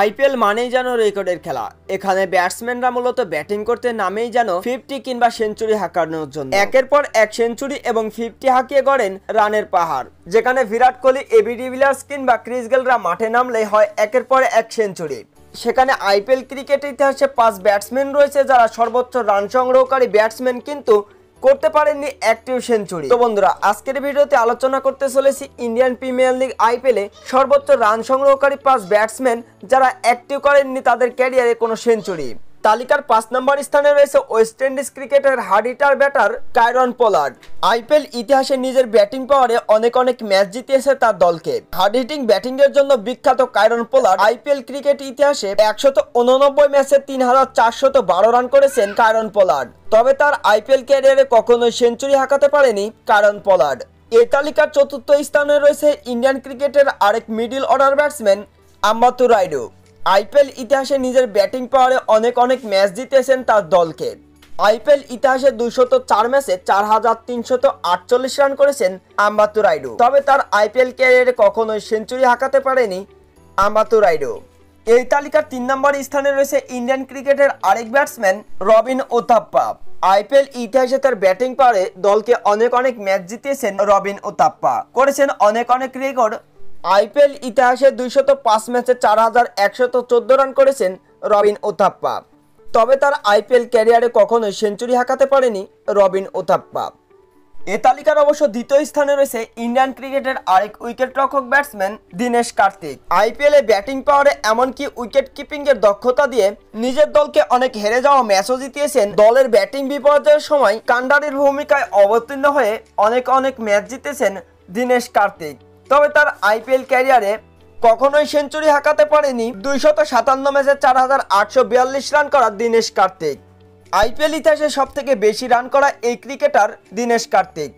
IPL মানেই যেন রেকর্ডের খেলা। এখানে ব্যাটসম্যানরা মূলত ব্যাটিং করতে নামেই যেন 50 কিংবা সেঞ্চুরি হাঁকানোর জন্য একের পর এক সেঞ্চুরি এবং 50 হাঁকিয়ে গড়েন রানের পাহাড়। যেখানে বিরাট কোহলি, এবি ডিভিলিয়ার্স কিংবা ক্রিস গেলরা মাঠে নামলে হয় একের পর এক সেঞ্চুরি। সেখানে আইপিএল ক্রিকেট ইতিহাসে 5 ব্যাটসম্যান রয়েছে যারা সর্বোচ্চ রান সংগ্রহকারী ব্যাটসম্যান, কিন্তু করতে পারেননি একটিও সেঞ্চুরি। তো বন্ধুরা, আজকের ভিডিওতে আলোচনা করতে চলেছি ইন্ডিয়ান প্রিমিয়ার লিগ আইপিএলে সর্বোচ্চ রান সংগ্রহকারী 5 ব্যাটসম্যান যারা একটিও করেননি তাদের ক্যারিয়ারে কোনো সেঞ্চুরি। তালিকার 5 নম্বর স্থানে রয়েছে ওয়েস্ট ইন্ডিজ ক্রিকেটের hard hitter batter Kieron Pollard. IPL ইতিহাসে নিজের ব্যাটিং পাওয়ারে অনেক ম্যাচ জিতিয়েছে তার দলকে। হার্ড হিটিং ব্যাটিং এর জন্য বিখ্যাত কায়রন পোলার্ড আইপিএল ক্রিকেট ইতিহাসে 189 ম্যাচে 3412 রান করেছেন কায়রন পোলার্ড। তবে তার আইপিএল ক্যারিয়ারে কখনোই সেঞ্চুরি হাঁকাতে পারেনি কায়রন পোলার্ড। এই তালিকার 4র্থ স্থানে রয়েছে ইন্ডিয়ান ক্রিকেটের আরেক middle order batsman Ambati Rayudu. IPL ইতিহাসে নিজের ব্যাটিং পাওয়ারে অনেক ম্যাচ জিতেছেন তার দলকে। আইপিএল ইতিহাসে 204 ম্যাচে 4348 রান করেছেন আম্বাতু রাইডু। তবে তার আইপিএল ক্যারিয়ারে কখনোই সেঞ্চুরি হাঁকাতে পারেনি আম্বাতু রাইডু। এই তালিকার 3 নম্বর স্থানে রয়েছে ইন্ডিয়ান ক্রিকেটের আরেক ব্যাটসম্যান রবিন উথাপ্পা। আইপিএল ইতিহাসে তার ব্যাটিং পাওয়ারে দলকে অনেক ম্যাচ জিতিয়েছেন রবিন উথাপ্পা, করেছেন অনেক রেকর্ড। আইপিএল ইতিহাসে 205 ম্যাচে 4114 রান করেছেন রবিন উথাপ্পা। তবে তার আইপিএল ক্যারিয়ারে কখনোই সেঞ্চুরি হাঁকাতে পারেনি রবিন উথাপ্পা। এ তালিকার অবশ্য 2য় স্থানে রয়েছে ইন্ডিয়ান ক্রিকেটের আরেক উইকেট রক্ষক ব্যাটসম্যান দীনেশ কার্তিক। আইপিএলে ব্যাটিং পাওয়ারে এমনকি উইকেট কিপিং এর দক্ষতা দিয়ে নিজের দলকে অনেক হেরে যাওয়া ম্যাচও জিতিয়েছেন। দলের ব্যাটিং বিপর্যয়ের সময় কান্ডারির ভূমিকায় অবতীর্ণ হয়ে অনেক ম্যাচ জিতেছেন দীনেশ কার্তিক। তবে তার আইপিএল ক্যারিয়ারে কখনোই সেঞ্চুরি হাঁকাতে পারেনি 257 ম্যাচে 4842 রান করা দীনেশ কার্তিক। আইপিএল ইতিহাসে সবথেকে বেশি রান করা এই ক্রিকেটার দীনেশ কার্তিক।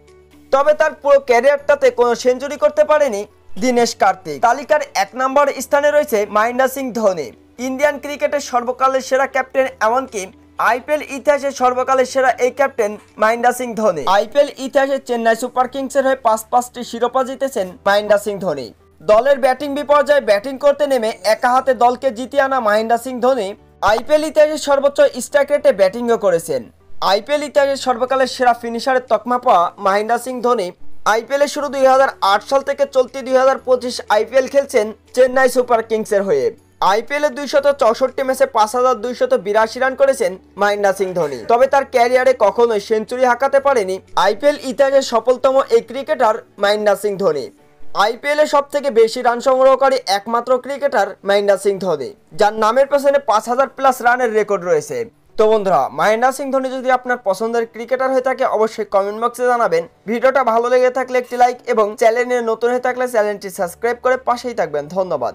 তবে তার পুরো ক্যারিয়ারটাতে কোনো সেঞ্চুরি করতে পারেনি দীনেশ কার্তিক। তালিকার 1 নম্বর স্থানে রয়েছে মহেন্দ্র সিং ধোনি। ইন্ডিয়ান ক্রিকেটের সর্বকালের সেরা ক্যাপ্টেন, এমনকি আইপিএল ইতিহাসে সর্বকালের সেরা এই ক্যাপ্টেন মহেন্দ্র সিং ধোনি। আইপিএল ইতিহাসে চেন্নাই সুপার কিংসের হয়ে 5টি শিরোপা জিতেছেন মহেন্দ্র সিং ধোনি। দলের ব্যাটিং বিপর্যয়ে ব্যাটিং করতে নেমে একা হাতে দলকে জিতিয়ে আনা মহেন্দ্র সিং ধোনি আইপিএল ইতিহাসে সর্বোচ্চ স্ট্রাইক রেটে ব্যাটিংও করেছেন। আইপিএল ইতিহাসে সর্বকালের সেরা ফিনিশারের তকমা পাওয়া মহেন্দ্র সিং ধোনি আইপিএলে শুরু 2008 সাল থেকে চলতি 2025 আইপিএল খেলছেন চেন্নাই সুপার কিংসের হয়ে। আইপিএলে 264 ম্যাচে 5282 রান করেছেন মহেন্দ্র সিং ধোনি। তবে তার ক্যারিয়ারে কখনোই সেঞ্চুরি হাঁকাতে পারেনি আইপিএল ইতিহাসের সফলতম এই ক্রিকেটার মহেন্দ্র সিং ধোনি। আইপিএলে সবথেকে বেশি রান সংগ্রহকারী একমাত্র ক্রিকেটার মহেন্দ্র সিং ধোনি, যার নামের পেছনে 5000+ রানের রেকর্ড রয়েছে। তো বন্ধুরা, মহেন্দ্র সিং ধোনি যদি আপনার পছন্দের ক্রিকেটার হয়ে থাকে অবশ্যই কমেন্ট বক্সে জানাবেন। ভিডিওটা ভালো লেগে থাকলে একটি লাইক এবং চ্যানেলে নতুন হয়ে থাকলে চ্যানেলটি সাবস্ক্রাইব করে পাশেই থাকবেন। ধন্যবাদ।